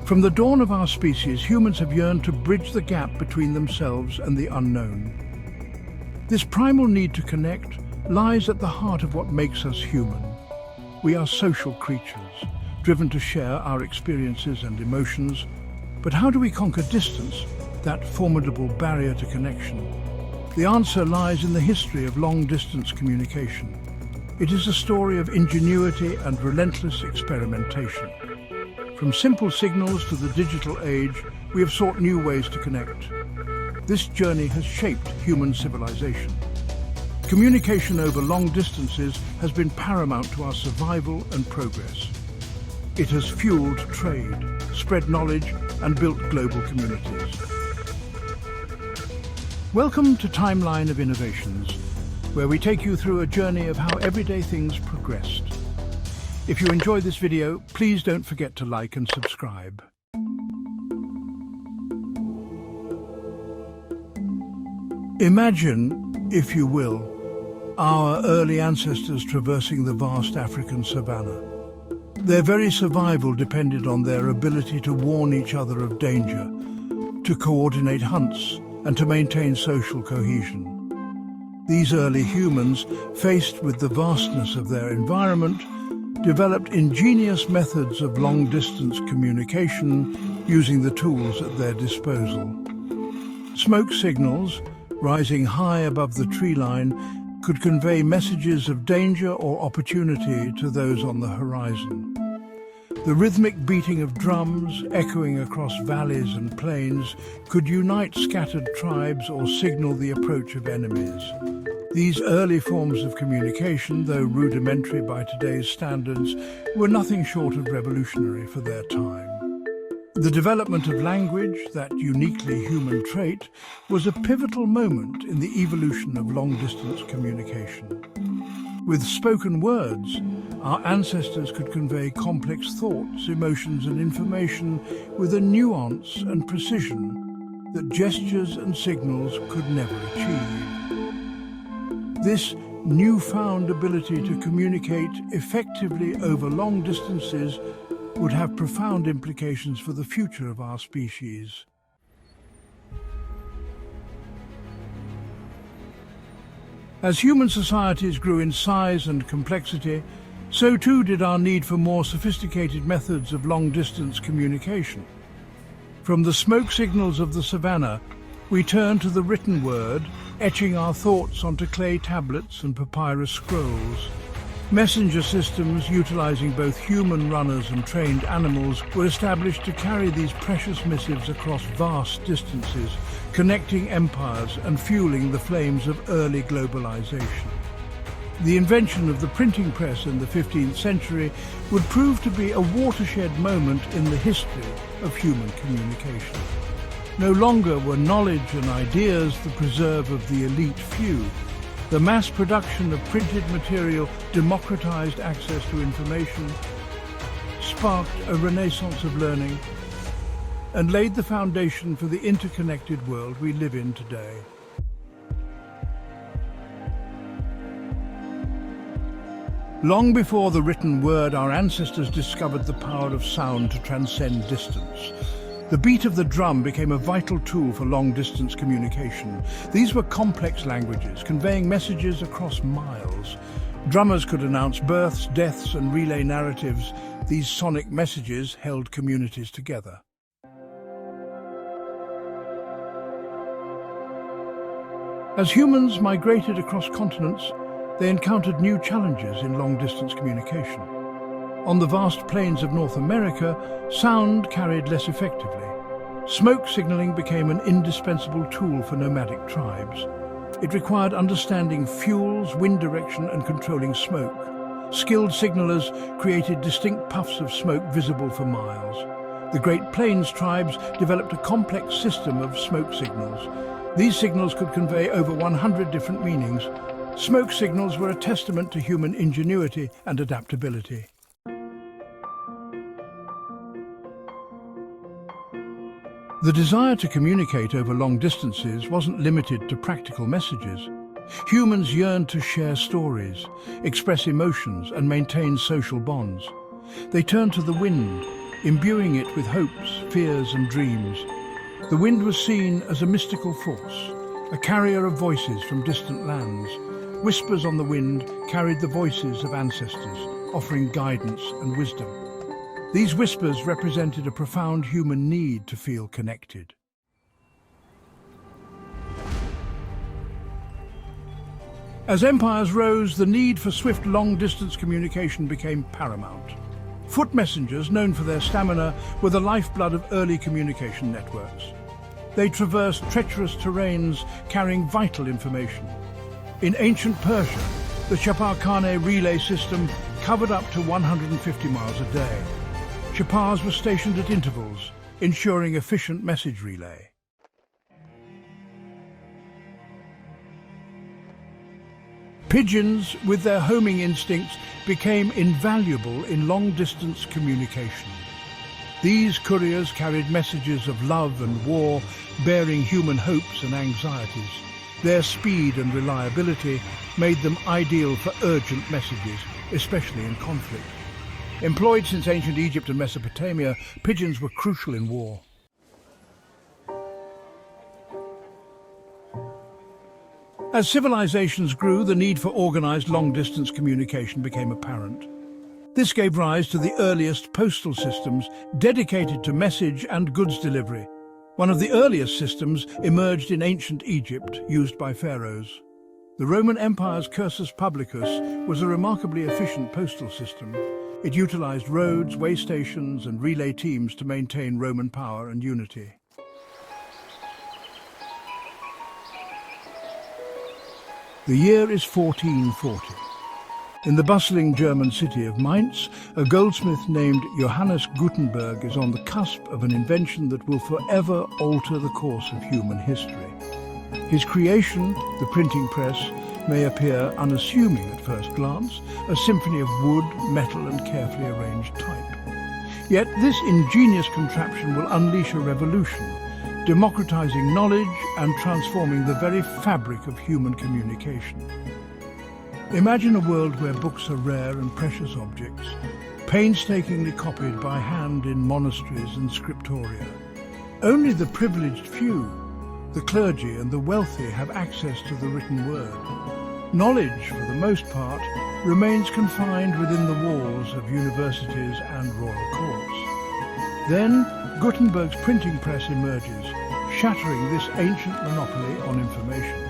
From the dawn of our species, humans have yearned to bridge the gap between themselves and the unknown. This primal need to connect lies at the heart of what makes us human. We are social creatures, driven to share our experiences and emotions. But how do we conquer distance, that formidable barrier to connection? The answer lies in the history of long-distance communication. It is a story of ingenuity and relentless experimentation. From simple signals to the digital age, we have sought new ways to connect. This journey has shaped human civilization. Communication over long distances has been paramount to our survival and progress. It has fueled trade, spread knowledge, and built global communities. Welcome to Timeline of Innovations, where we take you through a journey of how everyday things progressed. If you enjoyed this video, please don't forget to like and subscribe. Imagine, if you will, our early ancestors traversing the vast African savanna. Their very survival depended on their ability to warn each other of danger, to coordinate hunts, and to maintain social cohesion. These early humans, faced with the vastness of their environment, developed ingenious methods of long-distance communication using the tools at their disposal. Smoke signals, rising high above the tree line, could convey messages of danger or opportunity to those on the horizon. The rhythmic beating of drums, echoing across valleys and plains, could unite scattered tribes or signal the approach of enemies. These early forms of communication, though rudimentary by today's standards, were nothing short of revolutionary for their time. The development of language, that uniquely human trait, was a pivotal moment in the evolution of long-distance communication. With spoken words, our ancestors could convey complex thoughts, emotions, and information with a nuance and precision that gestures and signals could never achieve. This newfound ability to communicate effectively over long distances would have profound implications for the future of our species. As human societies grew in size and complexity, so too did our need for more sophisticated methods of long-distance communication. From the smoke signals of the savanna, we turn to the written word, etching our thoughts onto clay tablets and papyrus scrolls. Messenger systems, utilizing both human runners and trained animals, were established to carry these precious missives across vast distances, connecting empires and fueling the flames of early globalization. The invention of the printing press in the 15th century would prove to be a watershed moment in the history of human communication. No longer were knowledge and ideas the preserve of the elite few. The mass production of printed material democratized access to information, sparked a renaissance of learning, and laid the foundation for the interconnected world we live in today. Long before the written word, our ancestors discovered the power of sound to transcend distance. The beat of the drum became a vital tool for long-distance communication. These were complex languages, conveying messages across miles. Drummers could announce births, deaths, and relay narratives. These sonic messages held communities together. As humans migrated across continents, they encountered new challenges in long-distance communication. On the vast plains of North America, sound carried less effectively. Smoke signaling became an indispensable tool for nomadic tribes. It required understanding fuels, wind direction, and controlling smoke. Skilled signalers created distinct puffs of smoke visible for miles. The Great Plains tribes developed a complex system of smoke signals. These signals could convey over 100 different meanings. Smoke signals were a testament to human ingenuity and adaptability. The desire to communicate over long distances wasn't limited to practical messages. Humans yearned to share stories, express emotions, and maintain social bonds. They turned to the wind, imbuing it with hopes, fears and dreams. The wind was seen as a mystical force, a carrier of voices from distant lands. Whispers on the wind carried the voices of ancestors, offering guidance and wisdom. These whispers represented a profound human need to feel connected. As empires rose, the need for swift long-distance communication became paramount. Foot messengers, known for their stamina, were the lifeblood of early communication networks. They traversed treacherous terrains, carrying vital information. In ancient Persia, the Chapar-Khane relay system covered up to 150 miles a day. Chapars were stationed at intervals, ensuring efficient message relay. Pigeons, with their homing instincts, became invaluable in long-distance communication. These couriers carried messages of love and war, bearing human hopes and anxieties. Their speed and reliability made them ideal for urgent messages, especially in conflict. Employed since ancient Egypt and Mesopotamia, pigeons were crucial in war. As civilizations grew, the need for organized long-distance communication became apparent. This gave rise to the earliest postal systems dedicated to message and goods delivery. One of the earliest systems emerged in ancient Egypt, used by pharaohs. The Roman Empire's cursus publicus was a remarkably efficient postal system. It utilized roads, way stations, and relay teams to maintain Roman power and unity. The year is 1440. In the bustling German city of Mainz, a goldsmith named Johannes Gutenberg is on the cusp of an invention that will forever alter the course of human history. His creation, the printing press, may appear unassuming at first glance, a symphony of wood, metal and carefully arranged type. Yet this ingenious contraption will unleash a revolution, democratizing knowledge and transforming the very fabric of human communication. Imagine a world where books are rare and precious objects, painstakingly copied by hand in monasteries and scriptoria. Only the privileged few, the clergy and the wealthy, have access to the written word. Knowledge, for the most part, remains confined within the walls of universities and royal courts. Then, Gutenberg's printing press emerges, shattering this ancient monopoly on information.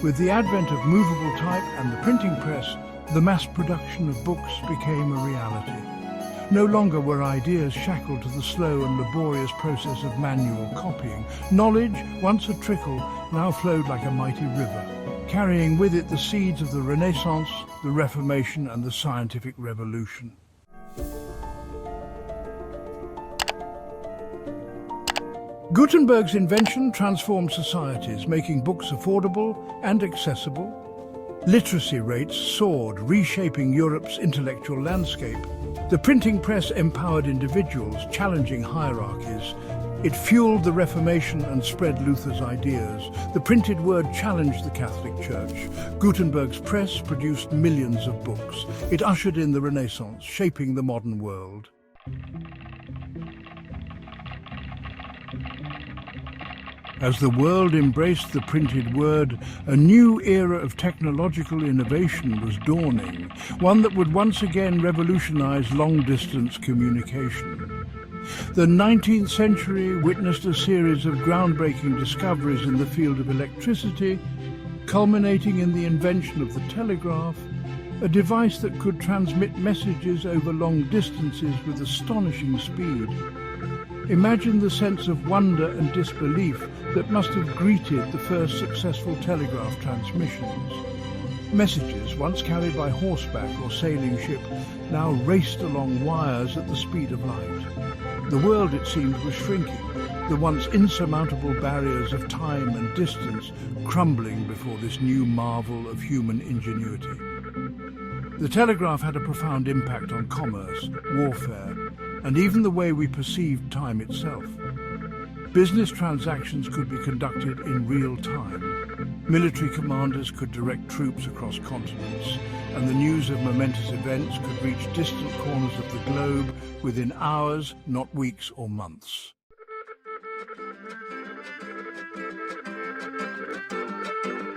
With the advent of movable type and the printing press, the mass production of books became a reality. No longer were ideas shackled to the slow and laborious process of manual copying. Knowledge, once a trickle, now flowed like a mighty river, carrying with it the seeds of the Renaissance, the Reformation and the Scientific Revolution. Gutenberg's invention transformed societies, making books affordable and accessible. Literacy rates soared, reshaping Europe's intellectual landscape. The printing press empowered individuals, challenging hierarchies. It fueled the Reformation and spread Luther's ideas. The printed word challenged the Catholic Church. Gutenberg's press produced millions of books. It ushered in the Renaissance, shaping the modern world. As the world embraced the printed word, a new era of technological innovation was dawning, one that would once again revolutionize long-distance communication. The 19th century witnessed a series of groundbreaking discoveries in the field of electricity, culminating in the invention of the telegraph, a device that could transmit messages over long distances with astonishing speed. Imagine the sense of wonder and disbelief that must have greeted the first successful telegraph transmissions. Messages, once carried by horseback or sailing ship, now raced along wires at the speed of light. The world, it seemed, was shrinking, the once insurmountable barriers of time and distance crumbling before this new marvel of human ingenuity. The telegraph had a profound impact on commerce, warfare, and even the way we perceived time itself. Business transactions could be conducted in real time. Military commanders could direct troops across continents, and the news of momentous events could reach distant corners of the globe within hours, not weeks or months.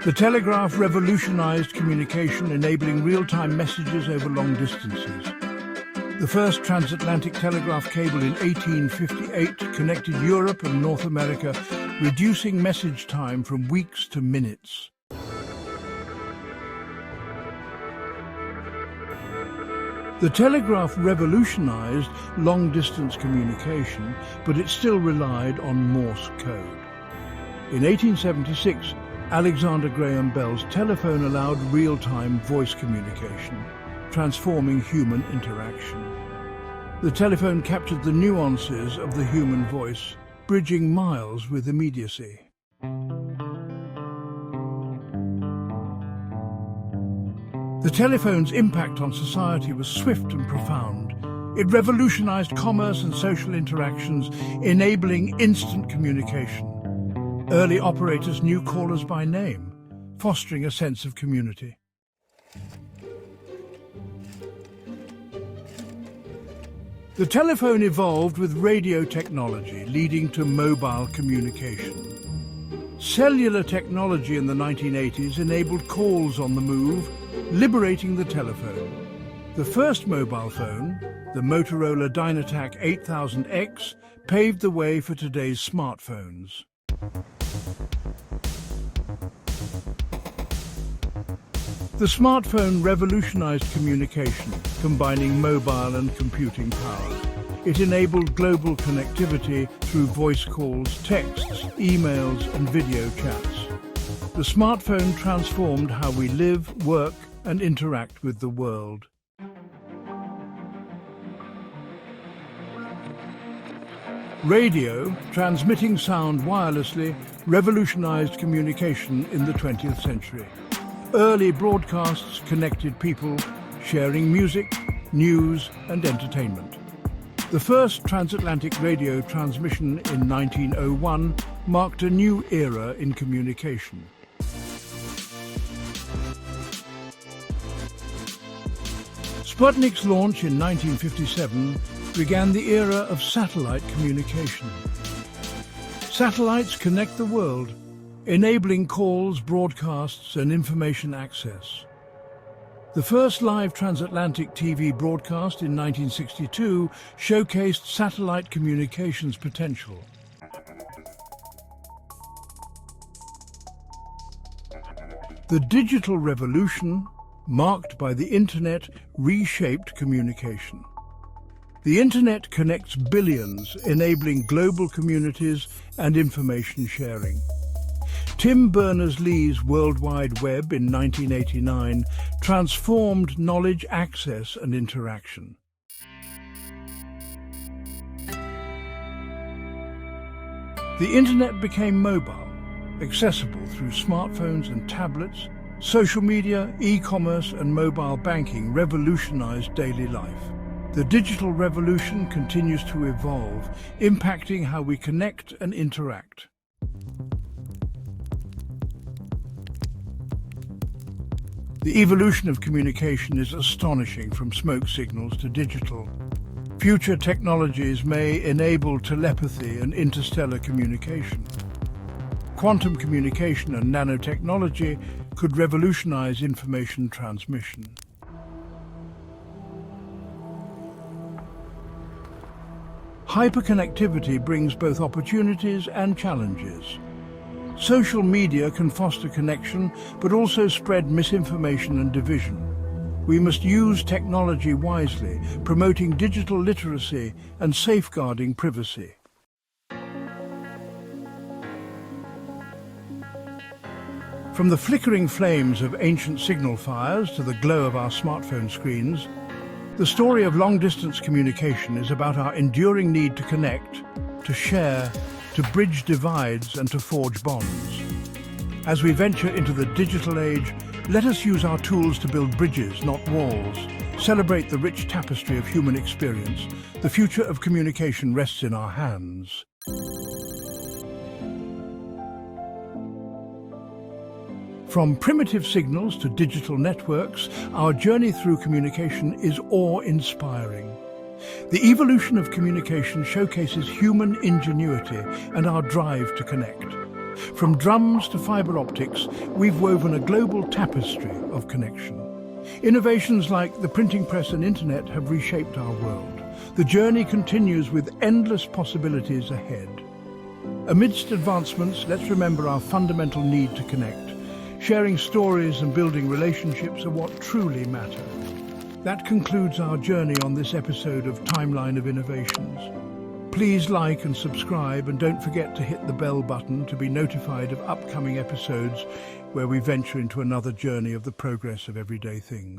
The telegraph revolutionized communication, enabling real-time messages over long distances. The first transatlantic telegraph cable in 1858 connected Europe and North America, reducing message time from weeks to minutes. The telegraph revolutionized long-distance communication, but it still relied on Morse code. In 1876, Alexander Graham Bell's telephone allowed real-time voice communication, transforming human interaction. The telephone captured the nuances of the human voice, bridging miles with immediacy. The telephone's impact on society was swift and profound. It revolutionized commerce and social interactions, enabling instant communication. Early operators knew callers by name, fostering a sense of community. The telephone evolved with radio technology, leading to mobile communication. Cellular technology in the 1980s enabled calls on the move, liberating the telephone. The first mobile phone, the Motorola Dynatac 8000X, paved the way for today's smartphones. The smartphone revolutionized communication, combining mobile and computing power. It enabled global connectivity through voice calls, texts, emails, and video chats. The smartphone transformed how we live, work, and interact with the world. Radio, transmitting sound wirelessly, revolutionized communication in the 20th century. Early broadcasts connected people, sharing music, news, and entertainment. The first transatlantic radio transmission in 1901 marked a new era in communication. Sputnik's launch in 1957 began the era of satellite communication. Satellites connect the world, enabling calls, broadcasts, and information access. The first live transatlantic TV broadcast in 1962 showcased satellite communications potential. The digital revolution, marked by the Internet, reshaped communication. The Internet connects billions, enabling global communities and information sharing. Tim Berners-Lee's World Wide Web in 1989 transformed knowledge access and interaction. The Internet became mobile, accessible through smartphones and tablets. Social media, e-commerce, and mobile banking revolutionized daily life. The digital revolution continues to evolve, impacting how we connect and interact. The evolution of communication is astonishing, from smoke signals to digital. Future technologies may enable telepathy and interstellar communication. Quantum communication and nanotechnology could revolutionize information transmission. Hyperconnectivity brings both opportunities and challenges. Social media can foster connection, but also spread misinformation and division. We must use technology wisely, promoting digital literacy and safeguarding privacy. From the flickering flames of ancient signal fires to the glow of our smartphone screens, the story of long-distance communication is about our enduring need to connect, to share, to bridge divides and to forge bonds. As we venture into the digital age, let us use our tools to build bridges, not walls. Celebrate the rich tapestry of human experience. The future of communication rests in our hands. From primitive signals to digital networks, our journey through communication is awe-inspiring. The evolution of communication showcases human ingenuity and our drive to connect. From drums to fiber optics, we've woven a global tapestry of connection. Innovations like the printing press and internet have reshaped our world. The journey continues with endless possibilities ahead. Amidst advancements, let's remember our fundamental need to connect. Sharing stories and building relationships are what truly matter. That concludes our journey on this episode of Timeline of Innovations. Please like and subscribe, and don't forget to hit the bell button to be notified of upcoming episodes where we venture into another journey of the progress of everyday things.